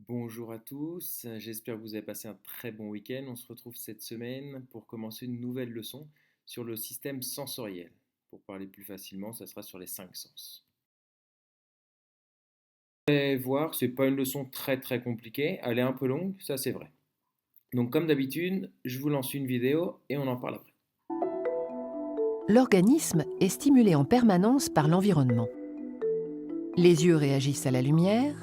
Bonjour à tous, j'espère que vous avez passé un très bon week-end. On se retrouve cette semaine pour commencer une nouvelle leçon sur le système sensoriel. Pour parler plus facilement, ça sera sur les cinq sens. Vous allez voir, c'est pas une leçon très compliquée, elle est un peu longue, ça c'est vrai. Donc comme d'habitude, je vous lance une vidéo et on en parle après. L'organisme est stimulé en permanence par l'environnement. Les yeux réagissent à la lumière,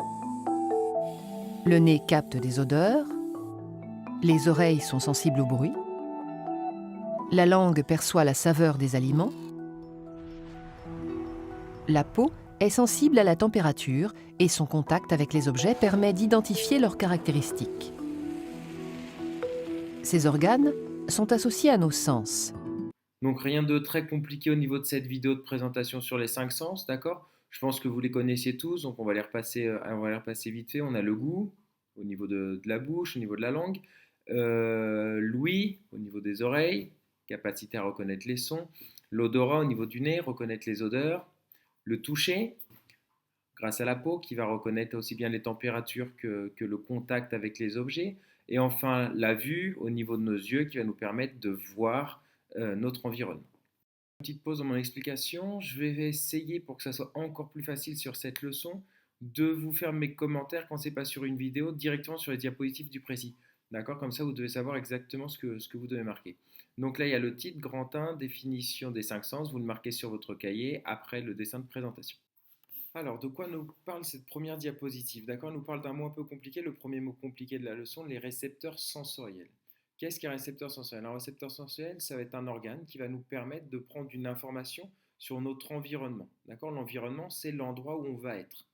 le nez capte des odeurs, les oreilles sont sensibles au bruit, la langue perçoit la saveur des aliments, la peau est sensible à la température et son contact avec les objets permet d'identifier leurs caractéristiques. Ces organes sont associés à nos sens. Donc rien de très compliqué au niveau de cette vidéo de présentation sur les cinq sens, d'accord? Je pense que vous les connaissiez tous, donc on va les repasser vite fait. On a le goût au niveau de la bouche, au niveau de la langue, l'ouïe au niveau des oreilles, capacité à reconnaître les sons, l'odorat au niveau du nez, reconnaître les odeurs, le toucher grâce à la peau qui va reconnaître aussi bien les températures que le contact avec les objets, et enfin la vue au niveau de nos yeux qui va nous permettre de voir notre environnement. Petite pause dans mon explication, je vais essayer pour que ça soit encore plus facile sur cette leçon de vous faire mes commentaires quand c'est pas sur une vidéo directement sur les diapositives du précis. D'accord? Comme ça, vous devez savoir exactement ce que vous devez marquer. Donc là, il y a le titre, grand 1, définition des cinq sens. Vous le marquez sur votre cahier après le dessin de présentation. Alors, de quoi nous parle cette première diapositive? D'accord, elle nous parle d'un mot un peu compliqué, le premier mot compliqué de la leçon, les récepteurs sensoriels. Qu'est-ce qu'un récepteur sensoriel? Un récepteur sensoriel, ça va être un organe qui va nous permettre de prendre une information sur notre environnement. D'accord, l'environnement, c'est l'endroit où on va être.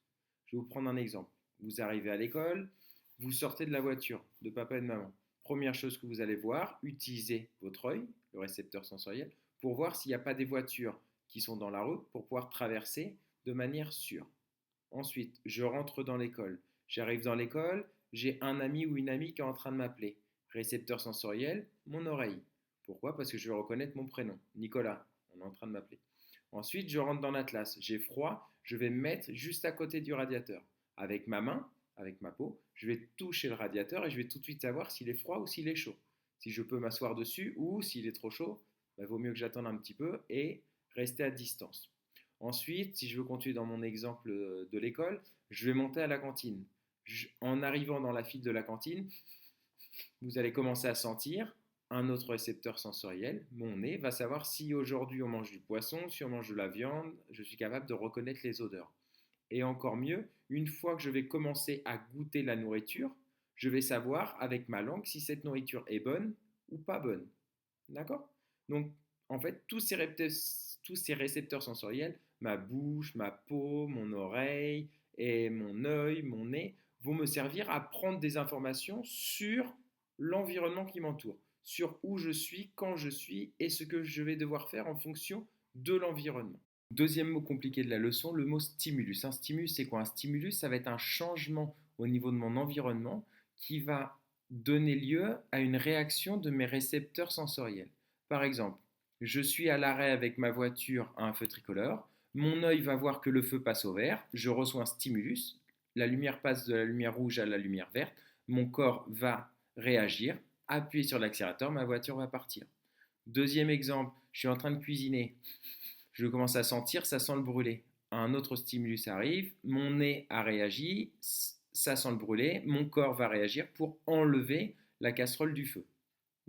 Je vais vous prendre un exemple. Vous arrivez à l'école, vous sortez de la voiture de papa et de maman. Première chose que vous allez voir, utilisez votre œil, le récepteur sensoriel, pour voir s'il n'y a pas des voitures qui sont dans la route pour pouvoir traverser de manière sûre. Ensuite, je rentre dans l'école. J'arrive dans l'école, j'ai un ami ou une amie qui est en train de m'appeler. Récepteur sensoriel, mon oreille. Pourquoi? Parce que je vais reconnaître mon prénom. Nicolas, on est en train de m'appeler. Ensuite, je rentre dans la classe. J'ai froid, je vais me mettre juste à côté du radiateur. Avec ma main, avec ma peau, je vais toucher le radiateur et je vais tout de suite savoir s'il est froid ou s'il est chaud. Si je peux m'asseoir dessus ou s'il est trop chaud, il vaut mieux que j'attende un petit peu et rester à distance. Ensuite, si je veux continuer dans mon exemple de l'école, je vais monter à la cantine. En arrivant dans la file de la cantine, vous allez commencer à sentir un autre récepteur sensoriel, mon nez, va savoir si aujourd'hui on mange du poisson, si on mange de la viande, je suis capable de reconnaître les odeurs. Et encore mieux, une fois que je vais commencer à goûter la nourriture, je vais savoir avec ma langue si cette nourriture est bonne ou pas bonne. D'accord? Donc, en fait, tous ces récepteurs sensoriels, ma bouche, ma peau, mon oreille et mon œil, mon nez, vont me servir à prendre des informations sur l'environnement qui m'entoure, sur où je suis, quand je suis et ce que je vais devoir faire en fonction de l'environnement. Deuxième mot compliqué de la leçon, le mot stimulus. Un stimulus, c'est quoi? Un stimulus, ça va être un changement au niveau de mon environnement qui va donner lieu à une réaction de mes récepteurs sensoriels. Par exemple, je suis à l'arrêt avec ma voiture à un feu tricolore, mon œil va voir que le feu passe au vert, je reçois un stimulus, la lumière passe de la lumière rouge à la lumière verte, mon corps va réagir, appuyer sur l'accélérateur, ma voiture va partir. Deuxième exemple, je suis en train de cuisiner, je commence à sentir, ça sent le brûler. Un autre stimulus arrive, mon nez a réagi, ça sent le brûler, mon corps va réagir pour enlever la casserole du feu.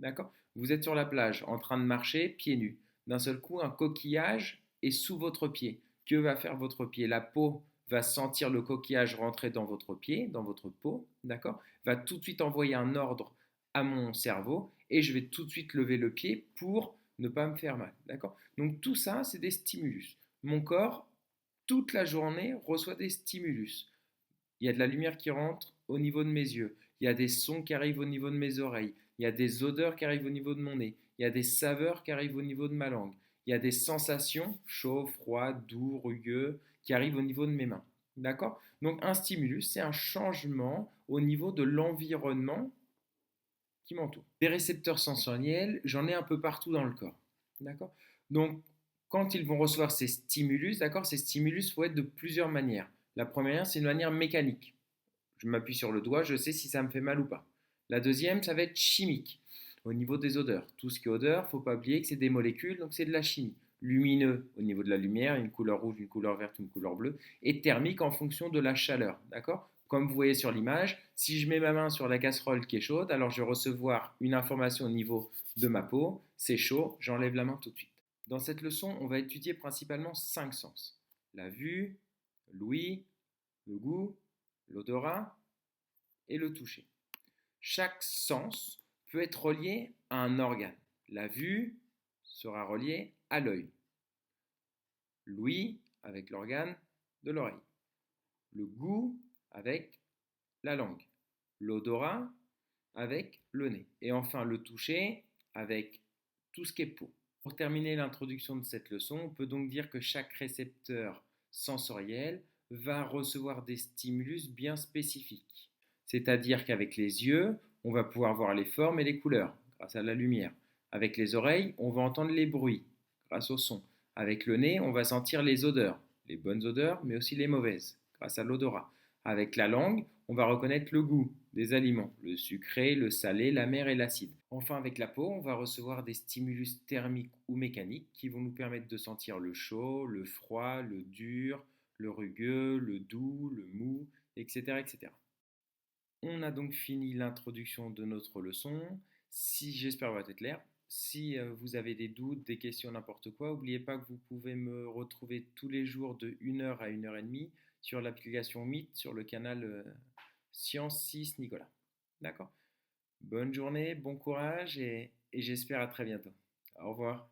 D'accord? Vous êtes sur la plage, en train de marcher, pieds nus. D'un seul coup, un coquillage est sous votre pied. Que va faire votre pied? La peau va sentir le coquillage rentrer dans votre pied, dans votre peau, d'accord? Va tout de suite envoyer un ordre à mon cerveau et je vais tout de suite lever le pied pour ne pas me faire mal, d'accord? Donc tout ça, c'est des stimulus. Mon corps, toute la journée, reçoit des stimulus. Il y a de la lumière qui rentre au niveau de mes yeux. Il y a des sons qui arrivent au niveau de mes oreilles. Il y a des odeurs qui arrivent au niveau de mon nez. Il y a des saveurs qui arrivent au niveau de ma langue. Il y a des sensations, chaud, froid, doux, rugueux, qui arrivent au niveau de mes mains. D'accord? Donc un stimulus, c'est un changement au niveau de l'environnement qui m'entoure. Des récepteurs sensoriels, j'en ai un peu partout dans le corps. D'accord? Donc quand ils vont recevoir ces stimulus, d'accord, ces stimulus vont être de plusieurs manières. La première, c'est une manière mécanique. Je m'appuie sur le doigt, je sais si ça me fait mal ou pas. La deuxième, ça va être chimique, au niveau des odeurs. Tout ce qui est odeur, il ne faut pas oublier que c'est des molécules, donc c'est de la chimie. Lumineux, au niveau de la lumière, une couleur rouge, une couleur verte, une couleur bleue. Et thermique en fonction de la chaleur, d'accord? Comme vous voyez sur l'image, si je mets ma main sur la casserole qui est chaude, alors je vais recevoir une information au niveau de ma peau. C'est chaud, j'enlève la main tout de suite. Dans cette leçon, on va étudier principalement 5 sens. La vue, l'ouïe, le goût, l'odorat et le toucher. Chaque sens peut être relié à un organe. La vue sera reliée à l'œil. L'ouïe avec l'organe de l'oreille. Le goût avec la langue. L'odorat avec le nez. Et enfin le toucher avec tout ce qui est peau. Pour terminer l'introduction de cette leçon, on peut donc dire que chaque récepteur sensoriel va recevoir des stimulus bien spécifiques. C'est-à-dire qu'avec les yeux, on va pouvoir voir les formes et les couleurs grâce à la lumière. Avec les oreilles, on va entendre les bruits grâce au son. Avec le nez, on va sentir les odeurs, les bonnes odeurs, mais aussi les mauvaises, grâce à l'odorat. Avec la langue, on va reconnaître le goût des aliments, le sucré, le salé, l'amer et l'acide. Enfin, avec la peau, on va recevoir des stimulus thermiques ou mécaniques qui vont nous permettre de sentir le chaud, le froid, le dur, le rugueux, le doux, le mou, etc. etc. On a donc fini l'introduction de notre leçon. Si j'espère avoir été clair. Si vous avez des doutes, des questions, n'importe quoi, n'oubliez pas que vous pouvez me retrouver tous les jours de 1 heure à 1 heure et demie sur l'application Meet sur le canal Science 6 Nicolas. D'accord? Bonne journée, bon courage et j'espère à très bientôt. Au revoir.